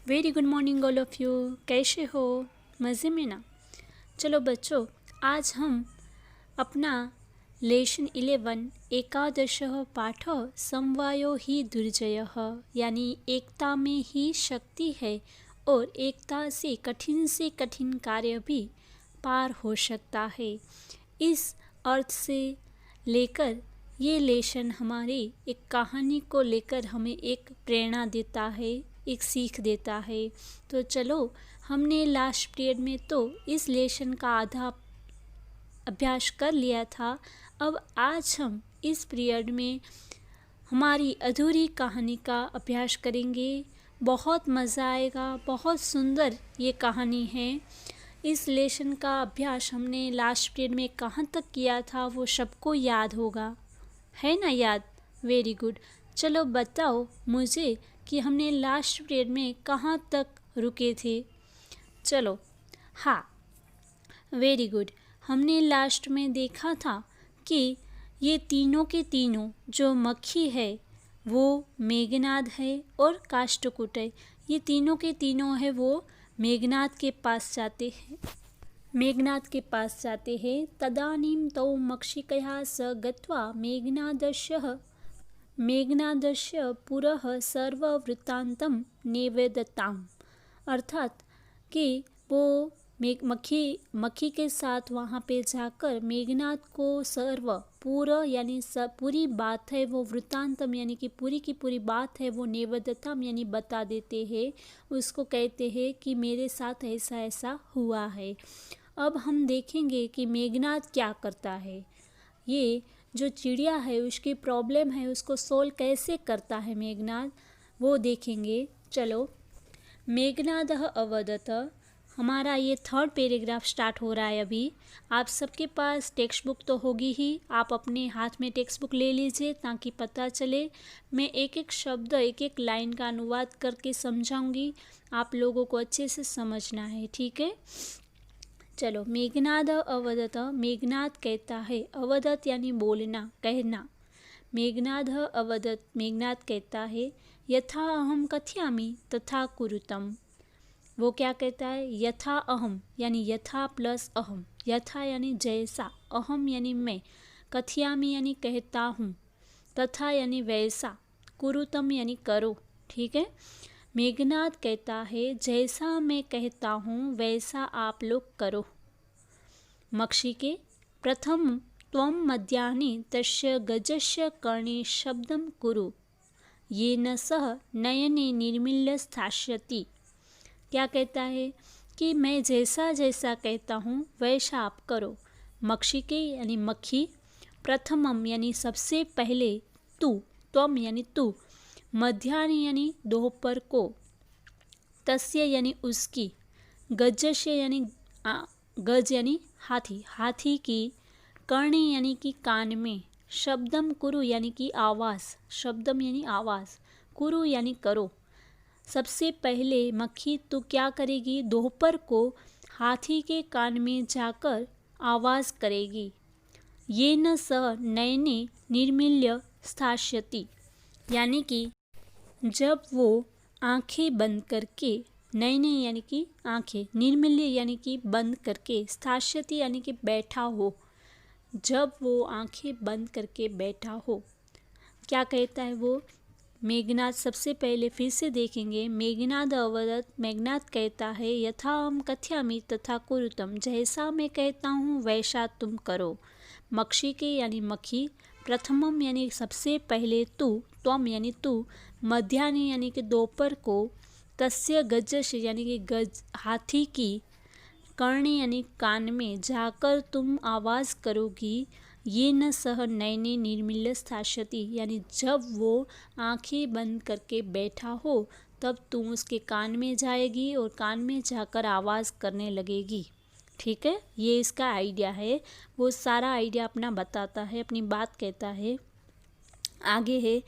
Very good morning all of you. कैसे हो? मज़े में ना? चलो बच्चों, आज हम अपना लेशन 11 एकादशः पाठ समवायो ही दुर्जयः यानी एकता में ही शक्ति है और एकता से कठिन कार्य भी पार हो सकता है, इस अर्थ से लेकर ये लेशन हमारी एक कहानी को लेकर हमें एक प्रेरणा देता है, एक सीख देता है। तो चलो, हमने लास्ट पीरियड में तो इस लेशन का आधा अभ्यास कर लिया था। अब आज हम इस पीरियड में हमारी अधूरी कहानी का अभ्यास करेंगे। बहुत मज़ा आएगा, बहुत सुंदर ये कहानी है। इस लेशन का अभ्यास हमने लास्ट पीरियड में कहाँ तक किया था वो सबको याद होगा, है ना याद? Very good. चलो बताओ मुझे कि हमने लास्ट पीरियड में कहाँ तक रुके थे। चलो, हाँ, वेरी गुड। हमने लास्ट में देखा था कि ये तीनों के तीनों जो मक्खी है वो मेघनाद है और काष्ठकुट है। ये तीनों के तीनों है वो मेघनाद के पास जाते हैं। तदानीं तौ मक्षिकया स गत्वा मेघनादस्य पुरः सर्ववृत्तान्तं निवेदताम्। अर्थात कि वो मक्खी के साथ वहाँ पे जाकर मेघनाद को पूरी बात है वो वृत्तांतम यानी कि पूरी की पूरी बात है वो निवेदताम यानी बता देते हैं। उसको कहते हैं कि मेरे साथ ऐसा ऐसा हुआ है। अब हम देखेंगे कि मेघनाद क्या करता है। ये जो चिड़िया है उसकी प्रॉब्लम है उसको सोल्व कैसे करता है मेघनाद, वो देखेंगे। चलो, मेघनादः अवदत्। हमारा ये थर्ड पैराग्राफ स्टार्ट हो रहा है अभी। आप सबके पास टेक्स्ट बुक तो होगी ही, आप अपने हाथ में टेक्स्ट बुक ले लीजिए ताकि पता चले। मैं एक एक शब्द एक एक लाइन का अनुवाद करके समझाऊंगी, आप लोगों को अच्छे से समझना है, ठीक है? चलो, मेघनाद अवदत्। मेघनाद कहता है, अवदत् यानी बोलना, कहना। मेघनाद अवदत्, मेघनाद कहता है, यथा अहम कथयामि तथा कुरुतम। वो क्या कहता है? यथा अहम यानी यथा प्लस अहम। यथा यानी जैसा, अहम यानी मैं, कथयामि यानी कहता हूँ, तथा यानी वैसा, कुरुतम यानी करो, ठीक है? मेघनाद कहता है जैसा मैं कहता हूँ वैसा आप लोग करो। मक्षिके प्रथम त्वं मध्याह्ने तस्य गजस्य कर्णे शब्दं कुरु येन सह नयने निर्मील्य स्थास्यति। क्या कहता है कि मैं जैसा जैसा कहता हूँ वैसा आप करो। मक्षिके यानी मक्खी, प्रथमम यानी सबसे पहले, तू, त्वम यानी तू, मध्याह्न यानी दोपहर को, तस्य यानी उसकी, गजस्य यानी गज यानी हाथी, हाथी की, कर्णे यानी कि कान में, शब्दम कुरु यानी कि आवाज़, शब्दम यानी आवाज़, कुरु यानी करो। सबसे पहले मक्खी तो क्या करेगी? दोपहर को हाथी के कान में जाकर आवाज़ करेगी। ये न स नयने निर्मील्य स्थास्यति, यानी कि जब वो आंखें बंद करके, नयने यानी कि आंखें, निर्मील्य यानी कि बंद करके, स्थास्यति यानी कि बैठा हो, जब वो आंखें बंद करके बैठा हो। क्या कहता है वो? मेघनाद सबसे पहले फिर से देखेंगे। मेघनाद अवदत्, मेघनाद कहता है, यथा हम कथयामि तथा कुरुतम, जैसा मैं कहता हूँ वैसा तुम करो। मक्षिके यानी मक्खी, प्रथमम यानी सबसे पहले, तू, त्वम यानी तू, मध्याह्न यानी कि दोपहर को, तस्य गजस्य यानी कि गज, हाथी की, कर्ण यानी कान में जाकर तुम आवाज़ करोगी। ये न सह नयने निर्मील्य स्थास्यति, यानी जब वो आंखें बंद करके बैठा हो तब तुम उसके कान में जाएगी और कान में जाकर आवाज़ करने लगेगी, ठीक है? ये इसका आइडिया है। वो सारा आइडिया अपना बताता है, अपनी बात कहता है। आगे है,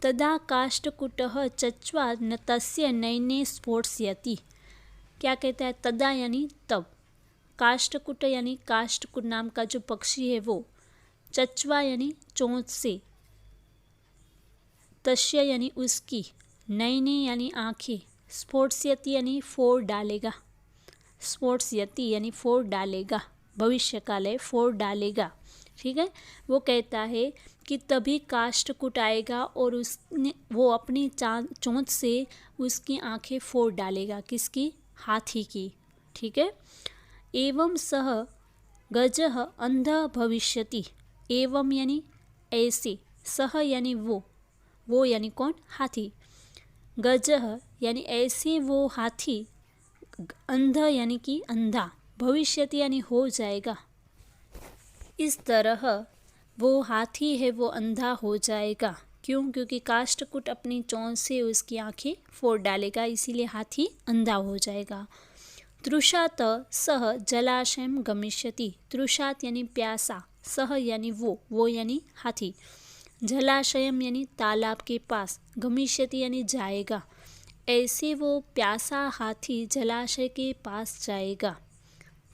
तदा काष्ठकुटः चच्वा न तस्य नयने स्फोटयति। क्या कहता है? तदा यानी तब, काष्ठकुट यानी काष्ठकुट नाम का जो पक्षी है वो, चच्वा यानी चोंच से, तस्य यानी उसकी, नयने यानी आँखें, स्फोटयति यानी फोड़ डालेगा, स्फोटयति यानी फोड़ डालेगा, भविष्य काल है, फोड़ डालेगा। ठीक है, वो कहता है कि तभी काष्ठकुट आएगा और वो अपनी चोंच से उसकी आंखें फोड़ डालेगा, किसकी? हाथी की। ठीक है, एवं सह गजः अंधः भविष्यति, एवं यानी ऐसे, सह यानी वो यानी कौन? हाथी, गजः यानी ऐसे वो हाथी, अंध यानी कि अंधा, भविष्यति यानी हो जाएगा, इस तरह वो हाथी है वो अंधा हो जाएगा। क्यों? क्योंकि काष्ठकुट अपनी चोंच से उसकी आंखें फोड़ डालेगा, इसीलिए हाथी अंधा हो जाएगा। तृषात सह जलाशयम गमिष्यति, तृषात यानी प्यासा, सह यानी वो यानी हाथी, जलाशयम यानी तालाब के पास, गमिष्यति यानी जाएगा, ऐसे वो प्यासा हाथी जलाशय के पास जाएगा,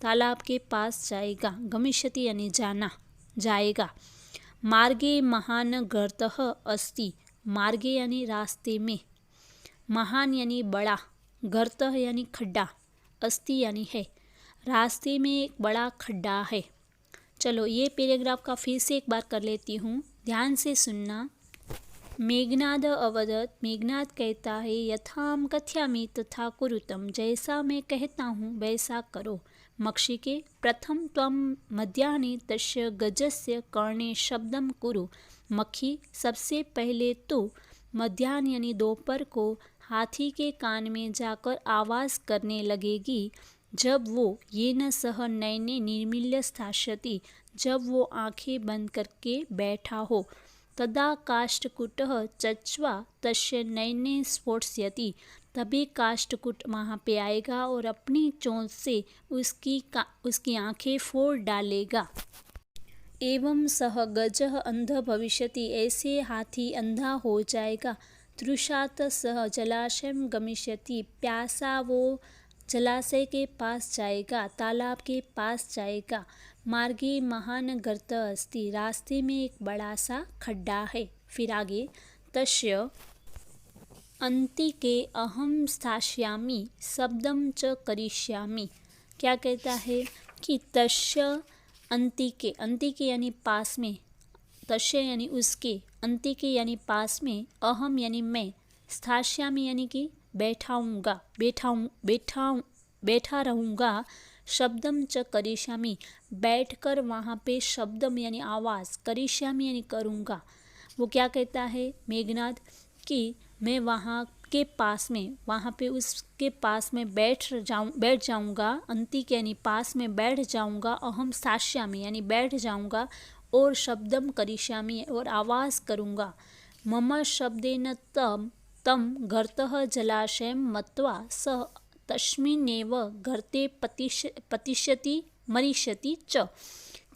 तालाब के पास जाएगा, गमिष्यति यानी जाना, जाएगा। मार्गे महान गर्तः अस्ति, मार्गे यानी रास्ते में, महान यानी बड़ा, गर्तः यानी खड्डा, अस्ति यानी है, रास्ते में एक बड़ा खड्डा है। चलो ये पैराग्राफ का फिर से एक बार कर लेती हूँ, ध्यान से सुनना। मेघनाद अवदत्, मेघनाद कहता है, यथाम कथयामि तथा कुरुतम, जैसा मैं कहता हूँ वैसा करो। मक्षिके प्रथम त्वं मध्याह्ने तस्य गजस्य कर्णे शब्दम कुरु, मक्खी सबसे पहले तो मध्याह्न यानी दोपहर को हाथी के कान में जाकर आवाज़ करने लगेगी, जब वो ये न सह नयने निर्मील्य स्थास्यति, जब वो आंखें बंद करके बैठा हो। तदा काष्ठकुटः चच्वा तस्य नयने स्फोटयति, तभी काष्ठकुट वहाँ पे आएगा और अपनी चोंच से उसकी आंखें फोड़ डालेगा। एवं सह गजः अंधः भविष्यति, ऐसे हाथी अंधा हो जाएगा। तृषात सह जलाशयं गमिष्यति, प्यासा वो जलाशय के पास जाएगा, तालाब के पास जाएगा। मार्गे महान गर्त अस्ति, रास्ते में एक बड़ा सा खड्डा है। फिर आगे, तस्य अन्तिके अहम स्थास्यामि शब्दम च करिष्यामि, क्या कहता है कि तस्य अन्तिके, अन्तिके यानी पास में, तस्य यानी उसके, अन्तिके यानी पास में, अहम यानी मैं, स्थास्यामि यानी कि बैठा रहूँगा, शब्दम च करिष्यामि, बैठकर वहाँ पे शब्दम यानी आवाज़, करिष्यामि यानी करूँगा। वो क्या कहता है मेघनाद कि मैं वहाँ के पास में, वहाँ पे उसके पास में बैठ जाऊँगा, अंतिक यानी पास में बैठ जाऊँगा, अहम स्थास्यामि यानी बैठ जाऊँगा, और शब्दम करिष्यामि और आवाज़ करूँगा। मम शब्देन तम गर्तः जलाशयं मत्वा स तस्मिन्नेव गर्ते पतिष्यति मरिष्यति च,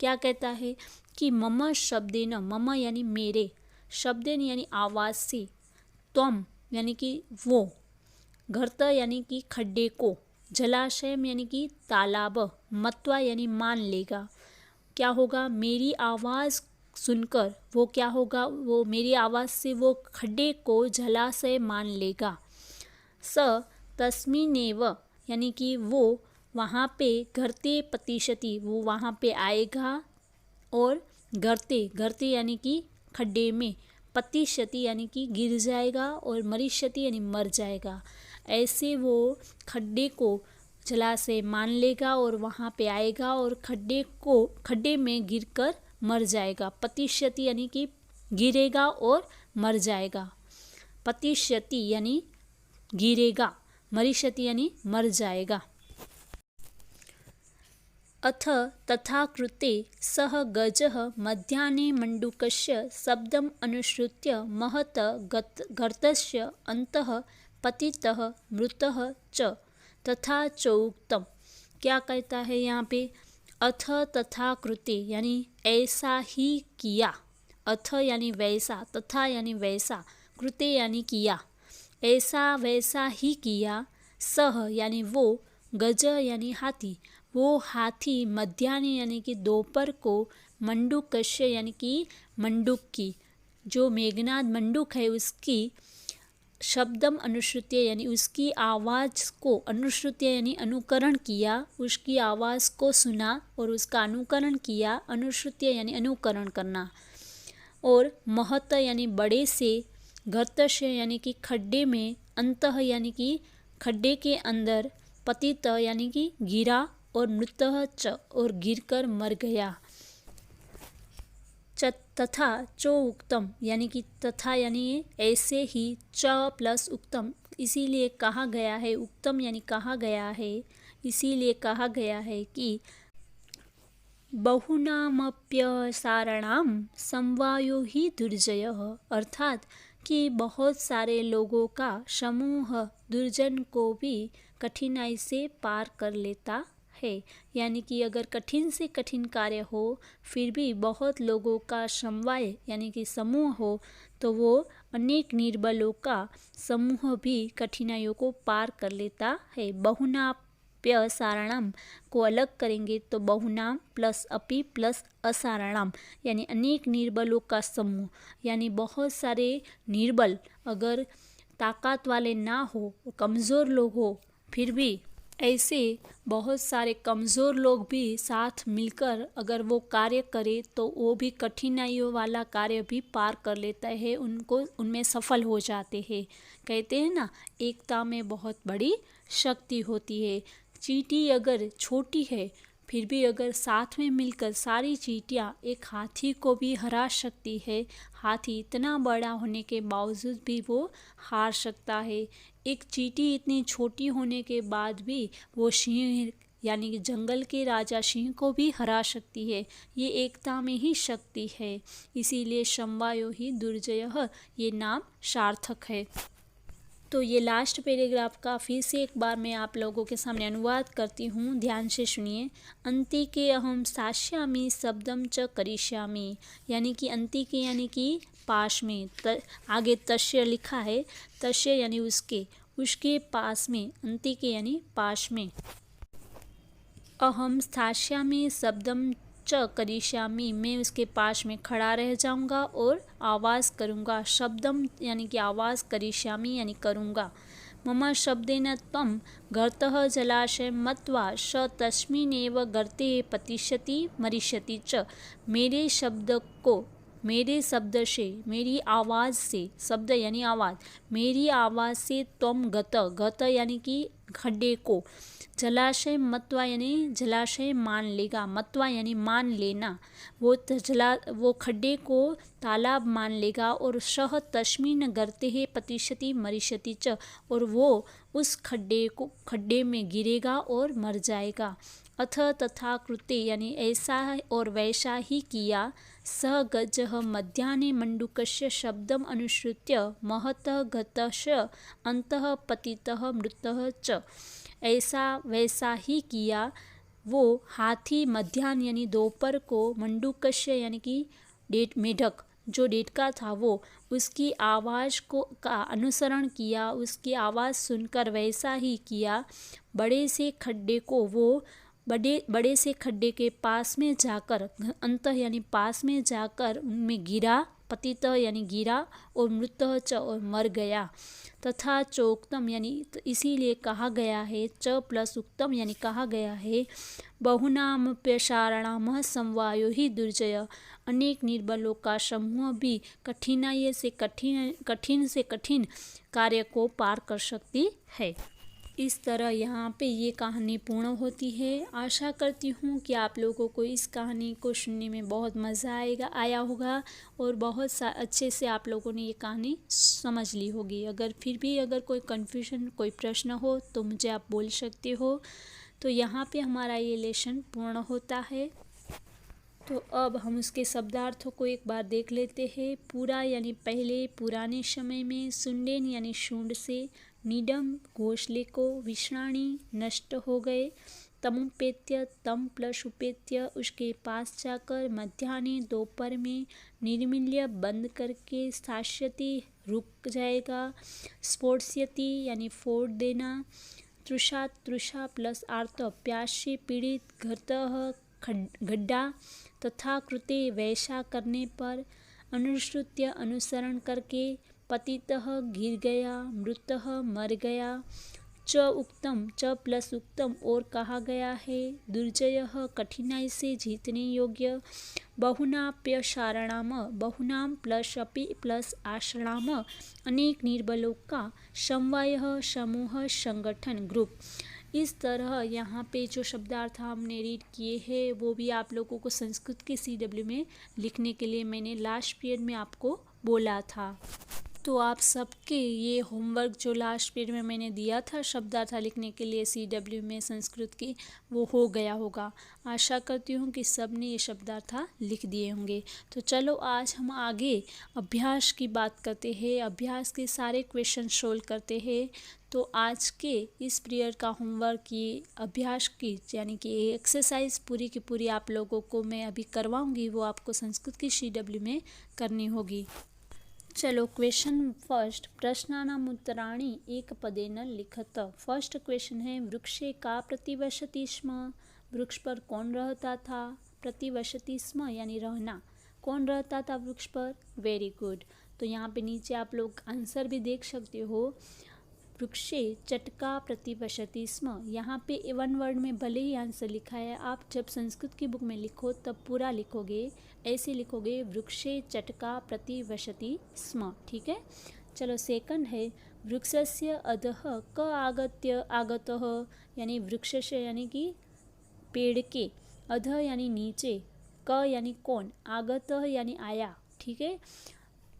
क्या कहता है कि मम शब्देन, मम यानी मेरे, शब्देन यानी आवाज़ से, त्वम यानी कि वो, गर्त यानी कि खड्डे को, जलाशय यानी कि तालाब, मत्वा यानी मान लेगा। क्या होगा? मेरी आवाज़ सुनकर वो क्या होगा? वो मेरी आवाज़ से वो खड्डे को जलाशय मान लेगा। स तस्मिन्नेव यानी कि वो वहाँ पे, गर्ते पतिष्यति वो वहाँ पे आएगा, और गर्ते यानी कि खड्डे में, पतिष्यति यानी कि गिर जाएगा, और मरिष्यति यानी मर जाएगा। ऐसे वो खड्डे को जलाशय मान लेगा और वहाँ पे आएगा और खड्डे में गिरकर मर जाएगा। पतिष्यति यानी कि गिरेगा और मर जाएगा। पतिष्यति यानी गिरेगा, मरिष्यति यानी मर जाएगा। अथ तथा कृते सः गजः मध्याह्ने मण्डूकस्य शब्दम् अनुसृत्य महत् गर्तस्य अन्तः पतितः मृतः च तथा चोक्तम्। क्या कहता है यहाँ पे? अथ तथा कृते यानी ऐसा ही किया, अथ यानी वैसा, तथा यानी वैसा, कृते यानी किया, ऐसा वैसा ही किया, सह यानी वो, गज यानी हाथी, वो हाथी मध्याह्न यानी कि दोपहर को, मंडूकस्य यानी कि मंडूक की, जो मेघनाद मंडूक है उसकी शब्दम अनुश्रुत्य यानी उसकी आवाज़ को, अनुश्रुत्य यानी अनुकरण किया, उसकी आवाज़ को सुना और उसका अनुकरण किया, अनुश्रुत्य यानी अनुकरण करना। और महत यानी बड़े से, गर्तश यानी कि खड्डे में, अंतः यानी कि खड्डे के अंदर, पतित यानी कि गिरा, और मृतः च और गिरकर मर गया। तथा चो उक्तम यानी कि तथा यानी ऐसे ही, च प्लस उक्तम इसीलिए कहा गया है, उक्तम यानी कहा गया है, इसीलिए कहा गया है कि बहुनामप्यसारणाम समवायो ही दुर्जयः, अर्थात कि बहुत सारे लोगों का समूह दुर्जन को भी कठिनाई से पार कर लेता है। यानी कि अगर कठिन से कठिन कार्य हो फिर भी बहुत लोगों का समवाय यानी कि समूह हो तो वो अनेक निर्बलों का समूह भी कठिनाइयों को पार कर लेता है। बहुनाप्यसारणाम को अलग करेंगे तो बहुनाम प्लस अपि प्लस असारणाम यानी अनेक निर्बलों का समूह, यानी बहुत सारे निर्बल अगर ताकत वाले ना हो, कमज़ोर लोग हो, फिर भी ऐसे बहुत सारे कमज़ोर लोग भी साथ मिलकर अगर वो कार्य करे तो वो भी कठिनाइयों वाला कार्य भी पार कर लेता है, उनको उनमें सफल हो जाते हैं। कहते हैं ना, एकता में बहुत बड़ी शक्ति होती है। चींटी अगर छोटी है फिर भी अगर साथ में मिलकर सारी चींटियाँ एक हाथी को भी हरा सकती है, हाथी इतना बड़ा होने के बावजूद भी वो हार सकता है। एक चींटी इतनी छोटी होने के बाद भी वो सिंह यानी कि जंगल के राजा सिंह को भी हरा सकती है। ये एकता में ही शक्ति है, इसीलिए समवायो ही दुर्जयः ये नाम सार्थक है। तो ये लास्ट पैराग्राफ का फिर से एक बार मैं आप लोगों के सामने अनुवाद करती हूँ, ध्यान से सुनिए। अंतिके अहम स्थास्यामि शब्दम च करिष्यामि, यानी कि अंतिके यानी कि पास में, आगे तस्य लिखा है, तस्य यानी उसके पास में, अंतिके यानी पास में। अहम स्थास्यामि शब्दम च करिष्यामि, मैं उसके पास में खड़ा रह जाऊंगा और आवाज़ करूंगा। शब्दम यानी कि आवाज़, करिष्यामि यानी करूंगा। मम शब्देन त्वं गर्तः जलाशय मत्वा स तस्मिन्नेव गर्ते पतिष्यति मरिष्यति च, मेरे शब्द से, मेरी आवाज़ से, शब्द यानी आवाज़, मेरी आवाज़ से त्वं गत यानी कि खड्डे को, जलाशय मत्वा यानी जलाशय मान लेगा, मत्वा यानी मान लेना, वो खड्डे को तालाब मान लेगा, और सह तस्मिन् गर्ते पतिष्यति मरिष्यति च, और वो उस खड्डे में गिरेगा और मर जाएगा। अथ तथा कृते यानी ऐसा और वैसा ही किया। स गजः मध्याह्ने मंडूकस्य शब्दम अनुसृत्य महतः गतः अंतः पतितः मृतः च, ऐसा वैसा ही किया। वो हाथी मध्याह्न यानी दोपहर को, मंडूकस्य यानी कि मेढक जो डेटका था, वो उसकी आवाज़ का अनुसरण किया, उसकी आवाज़ सुनकर वैसा ही किया। बड़े से खड्डे को वो बड़े से खड्डे के पास में जाकर, अंत यानी पास में जाकर उनमें गिरा, पतित यानी गिरा, और मृतः च और मर गया। तथा चोक्तम यानी इसीलिए कहा गया है, च प्लस उक्तम यानी कहा गया है, बहुनामप्यसारणामः समवायो ही दुर्जय, अनेक निर्बलों का समूह भी कठिन से कठिन कार्य को पार कर सकती है। इस तरह यहाँ पे ये कहानी पूर्ण होती है। आशा करती हूँ कि आप लोगों को इस कहानी को सुनने में बहुत मज़ा आया होगा और बहुत अच्छे से आप लोगों ने ये कहानी समझ ली होगी। फिर भी अगर कोई कन्फ्यूजन, कोई प्रश्न हो तो मुझे आप बोल सकते हो। तो यहाँ पे हमारा ये लेसन पूर्ण होता है। तो अब हम उसके शब्दार्थों को एक बार देख लेते हैं। पूरा यानी पहले, पुराने समय में, सुंडेन यानी शूंड से, नीडम घोंसले को, विषाणी नष्ट हो गए, तमुपेत्य तम प्लस उपेत्य उसके पास जाकर, मध्याह्ने दोपहर में, निर्मील्य बंद करके, स्थास्यति रुक जाएगा, स्फोटयति यानी फोड़ देना, तृषा प्लस आर्त प्यास से पीड़ित, घर्तः गड्ढा, तथा कृते वैसा करने पर, अनुसृत्य अनुसरण करके, पतितः गिर गया, मृतः मर गया। च उक्तम, च प्लस उक्तम और कहा गया है। दुर्जयः कठिनाई से जीतने योग्य। बहुनाप्यशारणाम, बहुनाम प्लस अपि प्लस आश्रणाम, अनेक निर्बलों का समवाय, समूह, संगठन, ग्रुप। इस तरह यहाँ पे जो शब्दार्थ हमने रीड किए हैं वो भी आप लोगों को संस्कृत के CW में लिखने के लिए मैंने लास्ट पीरियड में आपको बोला था। तो आप सबके ये होमवर्क जो लास्ट पीरियड में मैंने दिया था शब्दार्थ लिखने के लिए CW में संस्कृत की, वो हो गया होगा। आशा करती हूँ कि सब ने ये शब्दार्थ लिख दिए होंगे। तो चलो आज हम आगे अभ्यास की बात करते हैं, अभ्यास के सारे क्वेश्चन सोल्व करते हैं। तो आज के इस पीरियड का होमवर्क ये अभ्यास की यानी कि एक्सरसाइज पूरी की पूरी आप लोगों को मैं अभी करवाऊँगी, वो आपको संस्कृत की CW में करनी होगी। चलो क्वेश्चन फर्स्ट, प्रश्नानाम उत्तराणि एक पदेन लिखत। फर्स्ट क्वेश्चन है वृक्षे का प्रतिवसति स्म, वृक्ष पर कौन रहता था। प्रतिवसति स्म यानी रहना, कौन रहता था वृक्ष पर। Very good. तो यहाँ पे नीचे आप लोग आंसर भी देख सकते हो। वृक्षे चटका प्रतिवसति स्म, यहाँ पे वन वर्ड में भले ही आंसर लिखा है, आप जब संस्कृत की बुक में लिखो तब पूरा लिखोगे, ऐसे लिखोगे वृक्षे चटका प्रतिवसति स्म। ठीक है। चलो सेकंड है वृक्षस्य अधः क आगत्य आगतः, यानी वृक्ष से यानी कि पेड़ के, अधः यानी नीचे, क यानी कौन, आगतः यानी आया। ठीक है।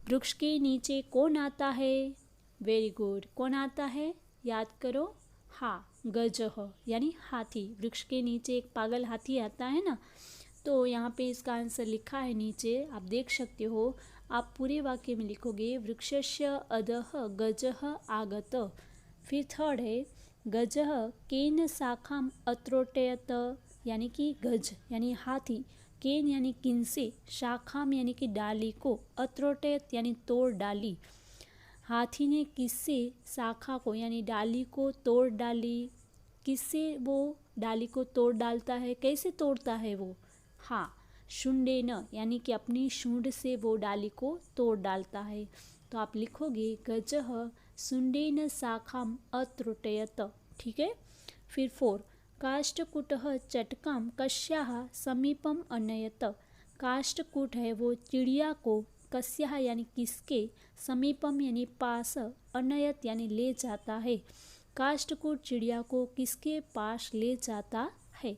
वृक्ष के नीचे कौन आता है। Very good. कौन आता है, याद करो। हाँ, गजह यानी हाथी। वृक्ष के नीचे एक पागल हाथी आता है ना। तो यहाँ पे इसका आंसर लिखा है नीचे, आप देख सकते हो। आप पूरे वाक्य में लिखोगे वृक्षस्य अधः गजः आगत। फिर थर्ड है गजः केन शाखाम अत्रोटयत, यानी कि गज यानी हाथी, केन यानी किनसे, शाखाम यानी कि डाली को, अत्रोटयत यानी तोड़ डाली। हाथी ने किससे शाखा को यानी डाली को तोड़ डाली। किससे वो डाली को तोड़ डालता है, कैसे तोड़ता है वो। हाँ, शुंडेन यानी कि अपनी शुंड से वो डाली को तोड़ डालता है। तो आप लिखोगे गजः शुंडेन शाखाम अत्रुटयत। ठीक है। फिर 4 काष्ठकूटः चटकाम कस्याः समीपम अनयत। काष्ठकूट है वो चिड़िया को, कस्याः यानी किसके, समीपम यानी पास, अनयत यानी ले जाता है। काष्ठकूट चिड़िया को किसके पास ले जाता है।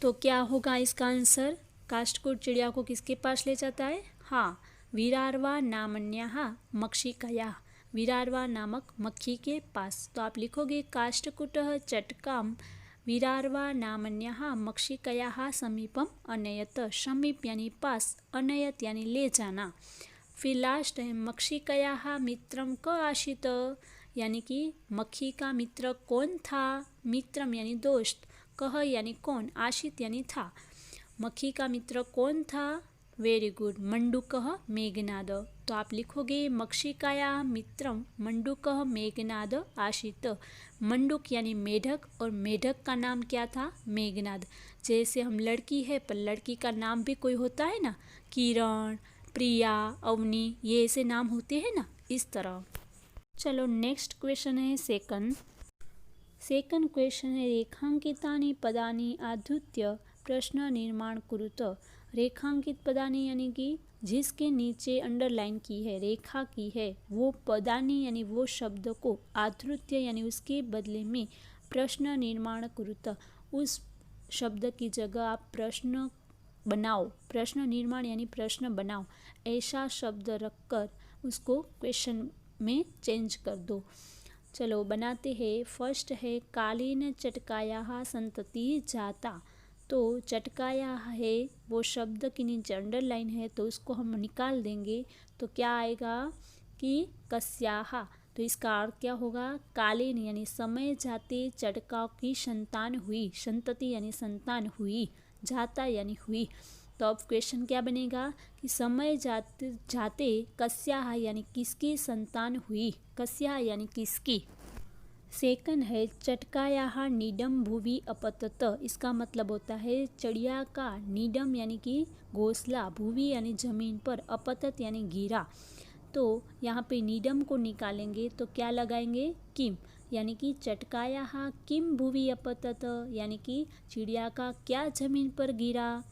तो क्या होगा इसका आंसर, काष्ठकूट चिड़िया को किसके पास ले जाता है। हाँ, विरार्वा नामन्याः मक्षिकायाः, विरार्वा नामक मक्खी के पास। तो आप लिखोगे काष्ठकूटः चटकाम विरार्वा नामन्याः मक्षिकायाः समीपम अनयत। समीप यानी पास, अनयत यानी ले जाना। फिर लास्ट है मक्षिकायाः मित्रम क आशित, यानी कि मक्खी का मित्र कौन था। मित्रम यानी दोस्त, कह यानी कौन, आशित यानी था। मक्खी का मित्र कौन था। वेरी गुड, मंडूकः मेघनाद। तो आप लिखोगे मक्षिकायाः मित्रम मंडूकः मेघनाद आशित। मंडूक यानी मेढक, और मेढक का नाम क्या था, मेघनाद। जैसे हम लड़की है पर लड़की का नाम भी कोई होता है ना, किरण, प्रिया, अवनी, ये ऐसे नाम होते हैं ना, इस तरह। चलो नेक्स्ट क्वेश्चन है सेकंड क्वेश्चन है रेखांकितानि पदानि आधृत्य प्रश्न निर्माण कुरुत। रेखांकित पदानि यानी कि जिसके नीचे अंडरलाइन की है, रेखा की है, वो पदानि यानी वो शब्द को, आधृत्य यानी उसके बदले में प्रश्न निर्माण कुरुत, उस शब्द की जगह आप प्रश्न बनाओ। प्रश्न निर्माण यानी प्रश्न बनाओ, ऐसा शब्द रखकर उसको क्वेश्चन में चेंज कर दो। चलो बनाते हैं। फर्स्ट है कालीन चटकायाः संतति जाता। तो चटकाया है वो शब्द के नीचे अंडरलाइन है, तो उसको हम निकाल देंगे। तो क्या आएगा कि कस्याः। तो इसका अर्थ क्या होगा, कालीन यानी समय जाते चटका की संतान हुई, संतति यानी संतान हुई, जाता यानी हुई। तो अब क्वेश्चन क्या बनेगा कि समय जाते जाते कस्याः यानी किसकी संतान हुई, कस्याः यानी किसकी। सेकंड है चटकायाः नीडम भुवि अपतत। इसका मतलब होता है चिड़िया का नीडम यानी कि घोंसला, भुवि यानी जमीन पर, अपतत यानी गिरा। तो यहाँ पे नीडम को निकालेंगे तो क्या लगाएंगे, किम, यानी कि चटकाया किम भुवि अपतत, यानी कि चिड़िया का क्या जमीन पर गिरा।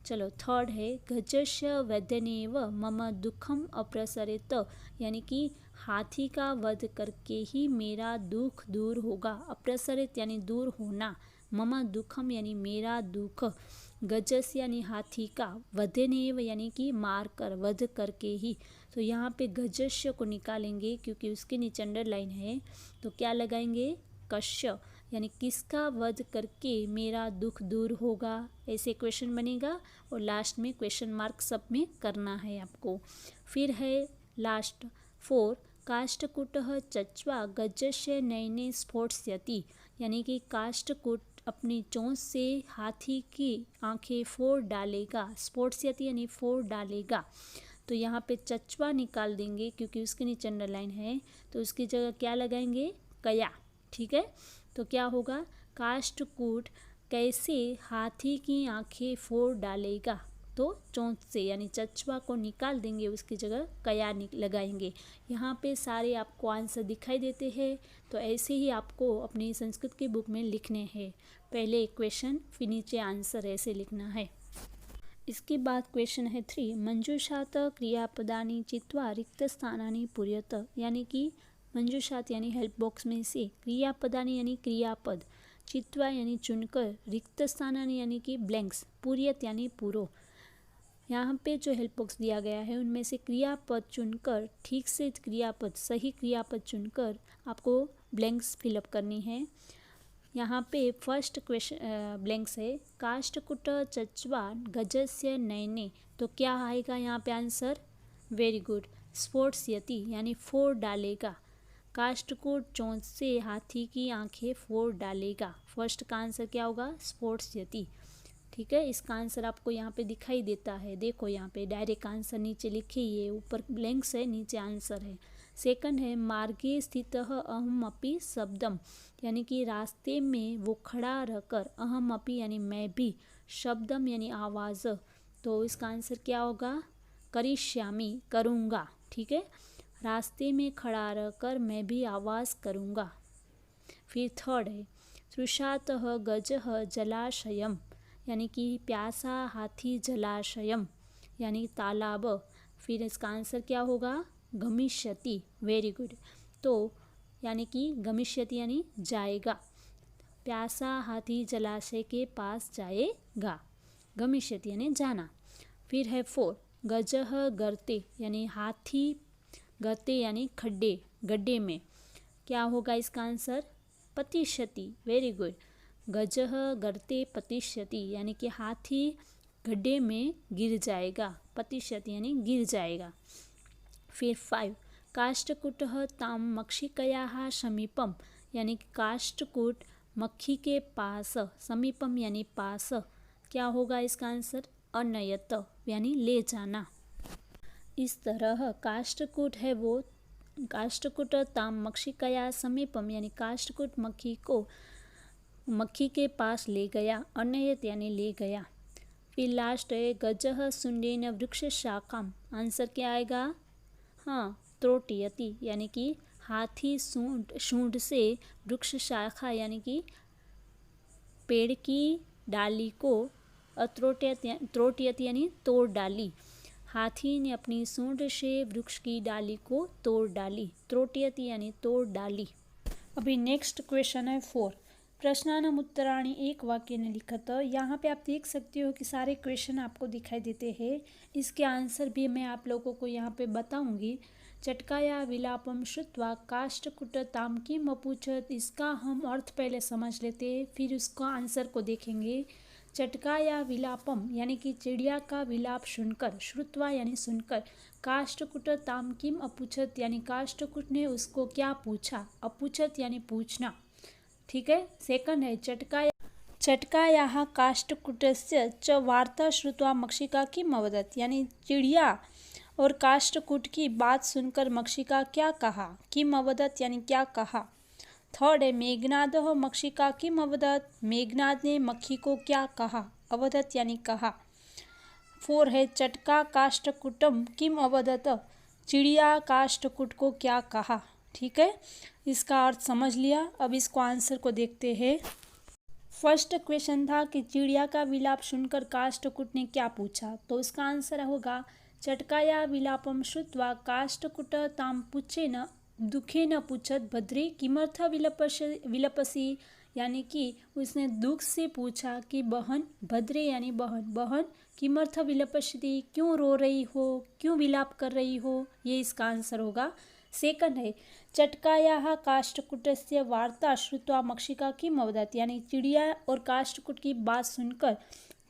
चलो थर्ड है गजस्य वधनेव मम दुखम अप्रसरेत, यानी कि हाथी का वध करके ही मेरा दुख दूर होगा। अप्रसरित यानी दूर होना, मम दुखम यानी मेरा दुख, गजस यानी हाथी का, वधनेव यानी कि मार कर, वध करके ही। तो यहाँ पे गजस्य को निकालेंगे क्योंकि उसके नीचे अंडरलाइन है, तो क्या लगाएंगे, कश्य, यानी किसका वध करके मेरा दुख दूर होगा, ऐसे क्वेश्चन बनेगा। और लास्ट में क्वेश्चन मार्क सब में करना है आपको। फिर है लास्ट 4, काष्ठकूटः चच्वा गजस्य नयने स्फोटयति, यानी कि काष्ठकूट अपनी चोंच से हाथी की आंखें फोड़ डालेगा। स्फोटयति यानी फोड़ डालेगा। तो यहाँ पे चच्वा निकाल देंगे क्योंकि उसके नीचे अंडरलाइन है, तो उसकी जगह क्या लगाएंगे, कया। ठीक है, तो क्या होगा, काष्ठकूट कैसे हाथी की आंखें फोड़ डालेगा, तो चोंच से, यानी चच्वा को निकाल देंगे, उसकी जगह कया लगाएंगे। यहाँ पे सारे आपको आंसर दिखाई देते हैं, तो ऐसे ही आपको अपनी संस्कृत की बुक में लिखने हैं। पहले क्वेश्चन फिर नीचे आंसर ऐसे लिखना है। इसके बाद क्वेश्चन है 3, मंजूषात क्रियापदानी चित्वा रिक्त स्थानानि पूर्यत, यानी कि मंजूषात यानी हेल्प बॉक्स में से क्रियापदानी यानी क्रियापद, चित्वा यानी चुनकर, रिक्त स्थानानि यानी कि ब्लैंक्स, पूर्यत यानी पूरो। यहाँ पे जो हेल्प बॉक्स दिया गया है उनमें से क्रियापद चुनकर, ठीक से क्रियापद, सही क्रियापद चुनकर आपको ब्लैंक्स फिलअप करनी है। यहाँ पे फर्स्ट क्वेश्चन ब्लैंक्स है, काष्ठकूट चच्वा गजस्य नयने, तो क्या आएगा यहाँ पे आंसर, वेरी गुड, स्फोटयति यानी फोड़ डालेगा। काष्ठकूट चोंच से हाथी की आंखें फोड़ डालेगा। फर्स्ट का आंसर क्या होगा, स्फोटयति। ठीक है, इसका आंसर आपको यहाँ पे दिखाई देता है, देखो यहाँ पे डायरेक्ट आंसर नीचे लिखे, ये ऊपर ब्लैंक्स है, नीचे आंसर है। सेकंड है मार्गे स्थितः अहमपि शब्दम, यानी कि रास्ते में वो खड़ा रहकर, अहमपि यानी मैं भी, शब्दम यानी आवाज़, तो इसका आंसर क्या होगा, करिष्यामि, करूँगा। ठीक है, रास्ते में खड़ा रहकर मैं भी आवाज़ करूँगा। फिर थर्ड है तृषातः गजः जलाशयम, यानी कि प्यासा हाथी जलाशयम यानी तालाब। फिर इसका आंसर क्या होगा, गमिष्यति, वेरी गुड। तो यानी कि गमिष्यति यानी जाएगा, प्यासा हाथी जलाशय के पास जाएगा, गमिष्यति यानी जाना। फिर है 4, गजः गर्ते, यानी हाथी गर्ते यानी खड्डे, गड्ढे में, क्या होगा इसका आंसर, पतिष्यति, वेरी गुड। गजः गर्ते पतिष्यति, यानी कि हाथी गड्ढे में गिर जाएगा, पतिष्यति यानी गिर जाएगा। फिर 5, काष्ठकूटः ताम मक्षिकयाः समीपम, यानी कि काष्ठकूट मक्खी के पास, समीपम यानी पास, क्या होगा इसका आंसर, अनयत यानी ले जाना। इस तरह काष्ठकूट है वो, काष्ठकूट ताम मक्षिकया समीपम, यानी काष्ठकूट मक्खी को मक्खी के पास ले गया, अनयत यानी ले गया। फिर लास्ट है गजः सुंडेन वृक्ष शाखाम, आंसर क्या आएगा, हाँ, त्रोटयति, यानी कि हाथी सूंड से वृक्ष शाखा यानी कि पेड़ की डाली को, त्रोटयति यानी तोड़ डाली, हाथी ने अपनी सूंड से वृक्ष की डाली को तोड़ डाली, त्रोटयति यानी तोड़ डाली। अभी नेक्स्ट क्वेश्चन है 4, प्रश्नानाम उत्तराणि एक वाक्य ने लिखत। यहाँ पे आप देख सकते हो कि सारे क्वेश्चन आपको दिखाई देते हैं, इसके आंसर भी मैं आप लोगों को यहाँ पे बताऊंगी। चटकाया विलापम श्रुत्वा काष्ठकूटताम किम अपूछत, इसका हम अर्थ पहले समझ लेते हैं, फिर उसका आंसर को देखेंगे। चटकाया विलापम यानी कि चिड़िया का विलाप सुनकर, श्रुत्वा यानी सुनकर, काष्ठकूटताम किम अपूछत यानी काष्ठकूट ने उसको क्या पूछा, अपूछत यानी पूछना। ठीक है, सेकंड है चटकायाः काष्ठकूटस्य च वार्ता श्रुत्वा मक्षिका किम अवदत्, यानी चिड़िया और काष्ठकूट की बात सुनकर मक्षिका क्या कहा, किम अवदत् यानी क्या कहा। थर्ड है मेघनादः मक्षिका किम अवदत्, मेघनाद ने मक्खी को क्या कहा, अवदत् यानी कहा। 4 है चटका काष्ठकूटम किम अवदत्, चिड़िया काष्ठकुट को क्या कहा। ठीक है, इसका अर्थ समझ लिया। अब इसको आंसर को देखते हैं। फर्स्ट क्वेश्चन था कि चिड़िया का विलाप सुनकर काष्ठकुट ने क्या पूछा, तो उसका आंसर होगा चटकाया विलापम श्रुत्वा काष्ठकुट ताम पूछेन दुखेन पूछत भद्रे किमर्थ विलपसी, यानी कि उसने दुख से पूछा कि बहन, भद्रे यानी बहन, बहन किमर्थ विलपसी, क्यों रो रही हो, क्यों विलाप कर रही हो, ये इसका आंसर होगा। सेकंड है चटकाया काष्ठकुटस्य वार्ता श्रुत्वा मक्षिका किम अवदत्, यानी चिड़िया और काष्ठकुट की बात सुनकर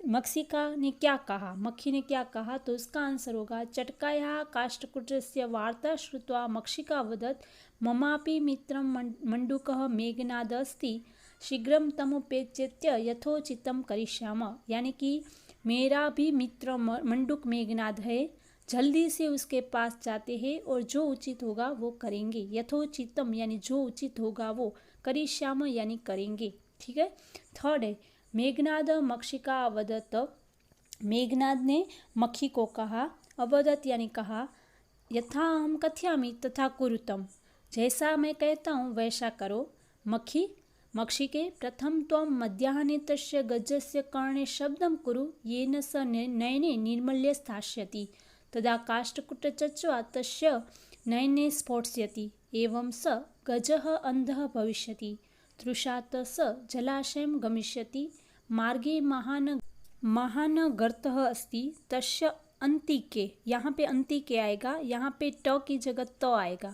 मक्षिका ने क्या कहा, मक्खी ने क्या कहा, तो उसका आंसर होगा चटकाया काष्ठकुटस्य वार्ता श्रुत्वा मक्षिका अवदत् ममापि मित्रं मंडूकः मेघनाद अस्ति शीघ्रं तमुपेत्य यथोचितं करिष्याम, यानी कि मेरा भी मित्र मंडूक मेघनाद है, जल्दी से उसके पास जाते हैं और जो उचित होगा वो करेंगे। यथोचितम यानी जो उचित होगा वो, करिष्याम यानी करेंगे। ठीक है। थर्ड है मेघनाद मक्षिका अवदत्, मेघनाद ने मक्खी को कहा, अवदत् यानी कहा, यथा हम कथयामि तथा कुरुतम, जैसा मैं कहता हूँ वैसा करो। मक्खी मक्षिके प्रथम त्वं मध्याह्ने तस्य गजस्य कर्णे शब्दं कुरु येन स नयने निर्मल्य स्थास्यति तदा काष्ठकुट चच्वा तस्य नयने स्फोटयति एवं स गजः अंधः भविष्यति तृषात् स जलाशयं गमिष्यति मार्गे महान गर्तः अस्ति तस्य अंतिके, यहाँ पे अंतिके आएगा, यहाँ पे ट की जगह त आएगा।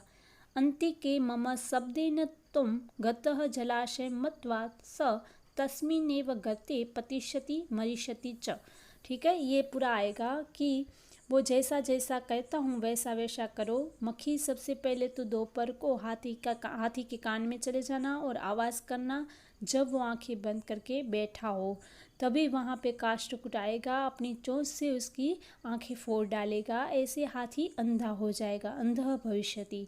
अंतिके मम शब्देन तुम गतः जलाशय मत्वा स तस्मिन्नेव गते पतिष्यति मरिष्यति च। ठीक है, ये पूरा आएगा कि वो जैसा जैसा कहता हूँ वैसा वैसा करो। मक्खी सबसे पहले तो दोपहर को हाथी के कान में चले जाना और आवाज़ करना, जब वो आंखें बंद करके बैठा हो तभी वहाँ पे काष्ठकुट आएगा, अपनी चोंच से उसकी आंखें फोड़ डालेगा, ऐसे हाथी अंधा हो जाएगा, अंधः भविष्यति।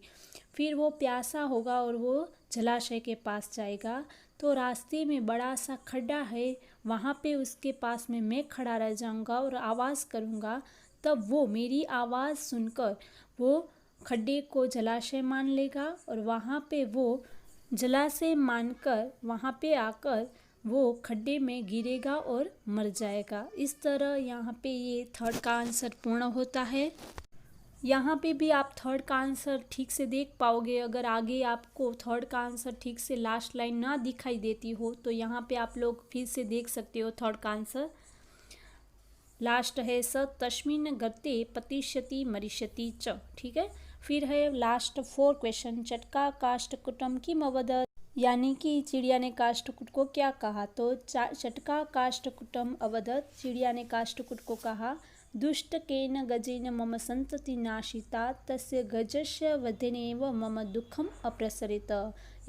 फिर वो प्यासा होगा और वो जलाशय के पास जाएगा, तो रास्ते में बड़ा सा खड्डा है, वहाँ पे उसके पास में मैं खड़ा रह जाऊँगा और आवाज़ करूँगा, तब वो मेरी आवाज़ सुनकर वो खड्डे को जलाशय मान लेगा और वहाँ पे वो जलाशय मानकर वहाँ पे आकर वो खड्डे में गिरेगा और मर जाएगा। इस तरह यहाँ पे ये थर्ड का आंसर पूर्ण होता है। यहाँ पे भी आप थर्ड का आंसर ठीक से देख पाओगे। अगर आगे आपको थर्ड का आंसर ठीक से लास्ट लाइन ना दिखाई देती हो तो यहाँ पे आप लोग फिर से देख सकते हो थर्ड का आंसर। लास्ट है स तस्मिन् गर्ते पतिष्यति मरिष्यति च। ठीक है। फिर है लास्ट 4 क्वेश्चन, चटका काष्ठकुटम किम अवदत्, यानी कि चिड़िया ने काष्ठकुट को क्या कहा, तो चटका काष्ठकुटम अवदत्, चिड़िया ने काष्ठकुट को कहा, दुष्टकेन गजेन मम संतति नाशिता तस्य गजस्य वधनेव मम दुखम अप्रसरित,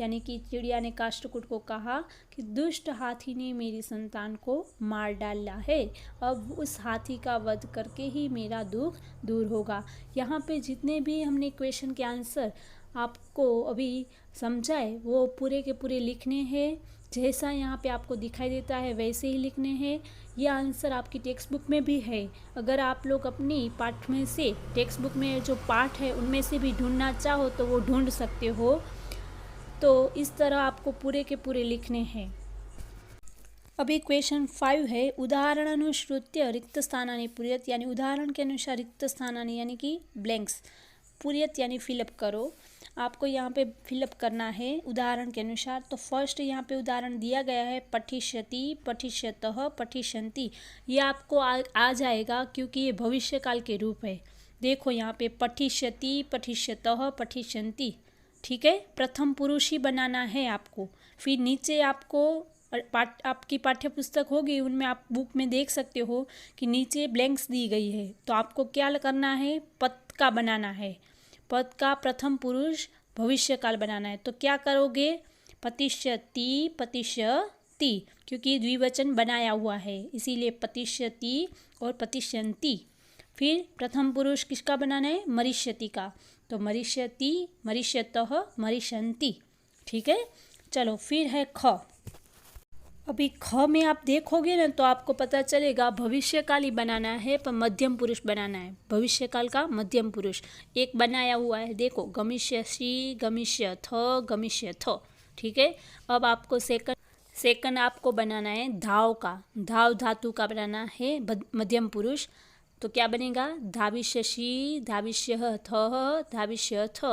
यानी कि चिड़िया ने काष्ठकुट को कहा कि दुष्ट हाथी ने मेरी संतान को मार डाला है, अब उस हाथी का वध करके ही मेरा दुख दूर होगा। यहाँ पे जितने भी हमने क्वेश्चन के आंसर आपको अभी समझाए वो पूरे के पूरे लिखने हैं, जैसा यहाँ पे आपको दिखाई देता है वैसे ही लिखने हैं। ये आंसर आपकी टेक्स्ट बुक में भी है, अगर आप लोग अपनी पाठ में से टेक्स्ट बुक में जो पाठ है उनमें से भी ढूंढना चाहो तो वो ढूंढ सकते हो। तो इस तरह आपको पूरे के पूरे लिखने हैं। अभी क्वेश्चन 5 है, उदाहरण अनुश्रुत्य रिक्त स्थानानि पूरयत, यानी उदाहरण के अनुसार रिक्त स्थानानि यानी कि ब्लैंक्स पूरयत यानी फिलअप करो। आपको यहाँ पे फिलअप करना है उदाहरण के अनुसार। तो फर्स्ट यहाँ पे उदाहरण दिया गया है पठिष्यति, पठिष्यतः, पठिष्यन्ति। ये आपको आ जाएगा क्योंकि ये भविष्य काल के रूप है। देखो यहाँ पे पठिष्यति, पठिष्यतः, पठिष्यन्ति। ठीक है, प्रथम पुरुष ही बनाना है आपको। फिर नीचे आपको आपकी पाठ्य पुस्तक होगी उनमें आप बुक में देख सकते हो कि नीचे ब्लैंक्स दी गई है, तो आपको क्या करना है, पद का बनाना है। पद का प्रथम पुरुष भविष्य काल बनाना है। तो क्या करोगे, पतिष्यति, पतिष्यति, क्योंकि द्विवचन बनाया हुआ है इसीलिए पतिष्यति और पतिष्यन्ति। फिर प्रथम पुरुष किसका बनाना है, मरिष्यति का, तो मरिष्यति, मरिष्यतः, मरिष्यन्ति। ठीक है, चलो फिर है ख। अभी ख में आप देखोगे ना तो आपको पता चलेगा भविष्यकाल ही बनाना है पर मध्यम पुरुष बनाना है। भविष्यकाल का मध्यम पुरुष एक बनाया हुआ है, देखो गमिष्यसि गमिष्यथ गमिष्यथ। ठीक है, अब आपको सेकंड आपको बनाना है धाव का, धाव धातु का बनाना है मध्यम पुरुष। तो क्या बनेगा, धाविष्यसि धाविष्यथ धाविष्यथ।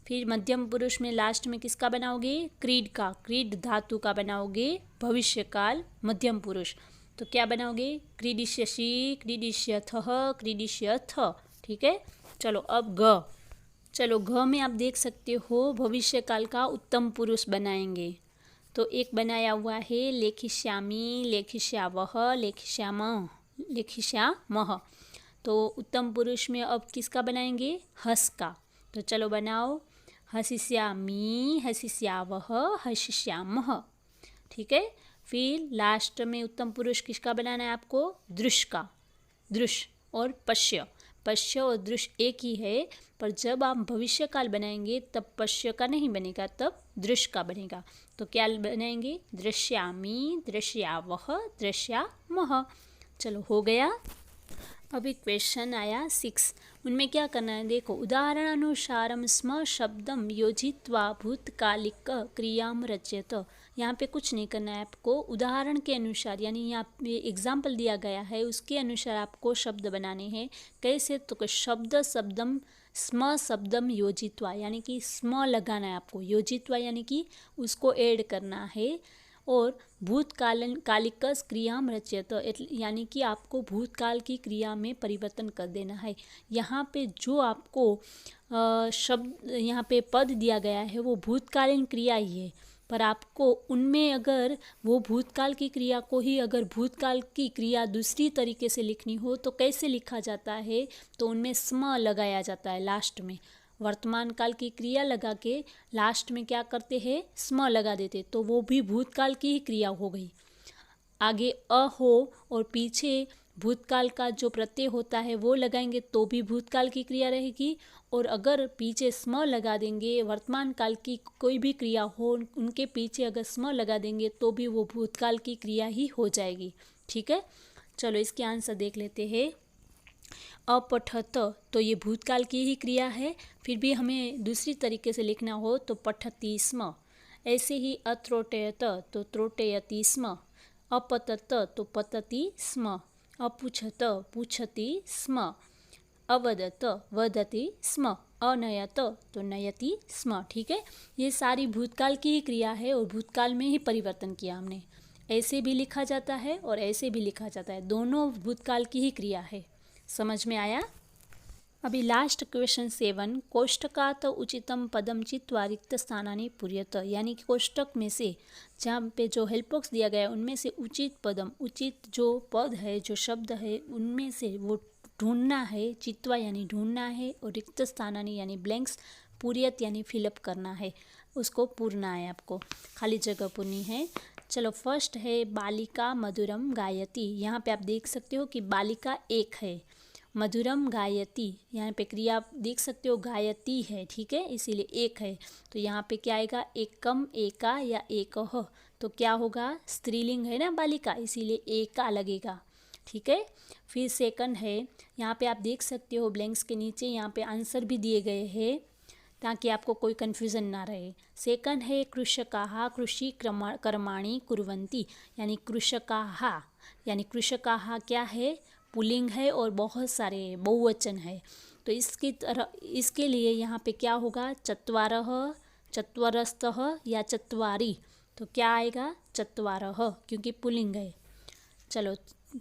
फिर मध्यम पुरुष में लास्ट में किसका बनाओगे, क्रीड का, क्रीड धातु का बनाओगे भविष्यकाल मध्यम पुरुष। तो क्या बनाओगे, क्रीडिष्यसि क्रीडिष्यथः क्रीडिष्यथ। ठीक है, चलो अब घ में आप देख सकते हो भविष्यकाल का उत्तम पुरुष बनाएंगे। तो एक बनाया हुआ है लेखिष्यामि लेखिष्यावः लेखिष्यामः लेखिष्यामः। तो उत्तम पुरुष में अब किसका बनाएंगे, हस का। तो चलो बनाओ, हसिष्यामि हसिष्यावः हसिष्यामः। ठीक है, फिर लास्ट में उत्तम पुरुष किसका बनाना है आपको, दृश का, दृश और पश्य। पश्य और दृश एक ही है, पर जब आप भविष्यकाल बनाएंगे तब पश्य का नहीं बनेगा, तब दृश का बनेगा। तो क्या बनाएंगे, दृश्यामि दृश्यावः दृश्यामः। चलो हो गया। अभी क्वेश्चन आया 6, उनमें क्या करना है, देखो उदाहरणानुसारम स्म शब्दम योजित्वा भूतकालिक क्रियाम रचयत। यहाँ पे कुछ नहीं करना है आपको, उदाहरण के अनुसार यानी यहाँ पे एग्जाम्पल दिया गया है उसके अनुसार आपको शब्द बनाने हैं। कैसे, तो शब्द शब्दम स्म शब्दम योजित्वा यानी कि स्म लगाना है आपको, योजित्वा यानी कि उसको ऐड करना है, और कालिक क्रियाम रचयत यानी कि आपको भूतकाल की क्रिया में परिवर्तन कर देना है। यहाँ पे जो आपको शब्द यहाँ पे पद दिया गया है वो भूतकालीन क्रिया ही है, पर आपको उनमें अगर वो भूतकाल की क्रिया को ही अगर भूतकाल की क्रिया दूसरी तरीके से लिखनी हो तो कैसे लिखा जाता है, तो उनमें स्म लगाया जाता है लास्ट में। वर्तमान काल की क्रिया लगा के लास्ट में क्या करते हैं, स्म लगा देते, तो वो भी भूतकाल की ही क्रिया हो गई। आगे अ हो और पीछे भूतकाल का जो प्रत्यय होता है वो लगाएंगे तो भी भूतकाल की क्रिया रहेगी, और अगर पीछे स्म लगा देंगे वर्तमान काल की कोई भी क्रिया हो उनके पीछे अगर स्म लगा देंगे तो भी वो भूतकाल की क्रिया ही हो जाएगी। ठीक है, चलो इसके आंसर देख लेते हैं। अपठत तो ये भूतकाल की ही क्रिया है, फिर भी हमें दूसरी तरीके से लिखना हो तो पठति स्म। ऐसे ही अत्रोटयत तो त्रोटयति स्म, अपतत तो पतति स्म, अपुछत पुछति स्म, अवदत वदति स्म, अनयत तो नयति स्म। ठीक है, ये सारी भूतकाल की ही क्रिया है और भूतकाल में ही परिवर्तन किया हमने। ऐसे भी लिखा जाता है और ऐसे भी लिखा जाता है, दोनों भूतकाल की ही क्रिया है। समझ में आया। अभी लास्ट क्वेश्चन 7, कोष्टकात उचितम पदम चित्वा रिक्त स्थानानि पूर्यत यानी कि कोष्टक में से जहाँ पे जो हेल्प बॉक्स दिया गया है उनमें से उचित पदम, उचित जो पद है जो शब्द है उनमें से वो ढूंढना है, चित्वा यानी ढूंढना है, और रिक्त स्थानानि यानी ब्लैंक्स पूर्यत यानी फिलअप करना है, उसको पूरना है, आपको खाली जगह पूरनी है। चलो फर्स्ट है बालिका मधुरम गायती। यहाँ पे आप देख सकते हो कि बालिका एक है, मधुरम गायती यहाँ पे क्रिया आप देख सकते हो गायती है, ठीक है, इसीलिए एक है। तो यहाँ पे क्या आएगा, एकम एका या एकह, तो क्या होगा, स्त्रीलिंग है ना बालिका, इसीलिए एका लगेगा। ठीक है, फिर सेकंड है, यहाँ पे आप देख सकते हो ब्लैंक्स के नीचे यहाँ पे आंसर भी दिए गए हैं ताकि आपको कोई कन्फ्यूज़न ना रहे। सेकंड है कृषकाः कृषि कर्माणि कुर्वन्ति यानी कृषकाः, यानी कृषकाः क्या है, पुल्लिंग है और बहुत सारे बहुवचन है, तो इसके लिए यहाँ पे क्या होगा, चत्वारः चत्वरस्तः या चत्वारि, तो क्या आएगा चत्वारः क्योंकि पुल्लिंग है। चलो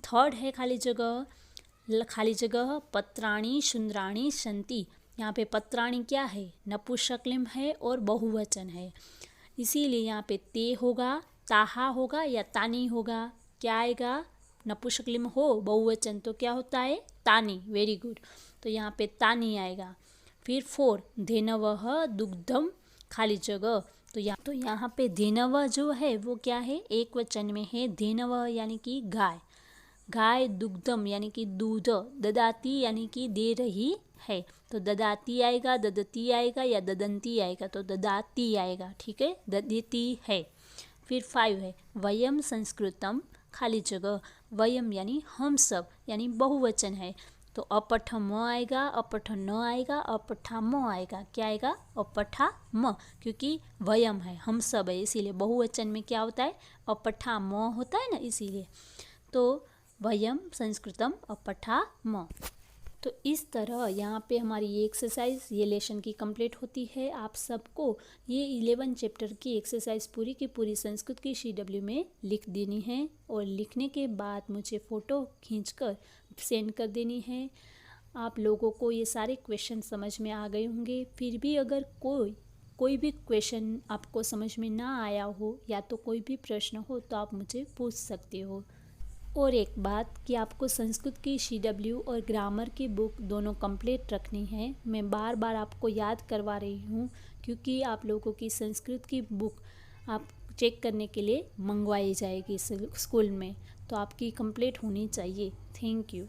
थर्ड है खाली जगह पत्राणि शुंद्राणि सन्ति। यहाँ पे पत्राणि क्या है, नपुंसकलिंग है और बहुवचन है, इसीलिए यहाँ पे ते होगा, ताहा होगा या तानी होगा। क्या आएगा, नपुंसकलिंग हो बहुवचन तो क्या होता है, तानी। वेरी गुड, तो यहाँ पे तानी आएगा। फिर 4 धेनवः दुग्धम खाली जगह, तो यहाँ पे धेनव जो है वो क्या है, एक वचन में है, धेनव यानी कि गाय, गाय दुग्धम यानी कि दूध, ददाती यानी कि दे रही है, तो ददाती आएगा, ददती आएगा या ददंती आएगा, तो ददाती आएगा। ठीक है, ददती है। फिर 5 है वयम संस्कृतम खाली जगह, वयम यानी हम सब यानी बहुवचन है, तो अपठम आएगा, अपठन न आएगा, अपठाम आएगा, क्या आएगा अपठाम, क्योंकि वयम है हम सब है इसीलिए बहुवचन में क्या होता है अपठाम होता है ना, इसीलिए तो वयम संस्कृतम अपठाम। तो इस तरह यहाँ पे हमारी ये एक्सरसाइज ये लेसन की कंप्लीट होती है। आप सबको ये 11 चैप्टर की एक्सरसाइज पूरी की पूरी संस्कृत की CW में लिख देनी है और लिखने के बाद मुझे फ़ोटो खींचकर सेंड कर देनी है। आप लोगों को ये सारे क्वेश्चन समझ में आ गए होंगे। फिर भी अगर कोई भी क्वेश्चन आपको समझ में ना आया हो या तो कोई भी प्रश्न हो तो आप मुझे पूछ सकते हो। और एक बात कि आपको संस्कृत की CW और ग्रामर की बुक दोनों कंप्लीट रखनी है। मैं बार बार आपको याद करवा रही हूँ क्योंकि आप लोगों की संस्कृत की बुक आप चेक करने के लिए मंगवाई जाएगी स्कूल में, तो आपकी कंप्लीट होनी चाहिए। Thank you.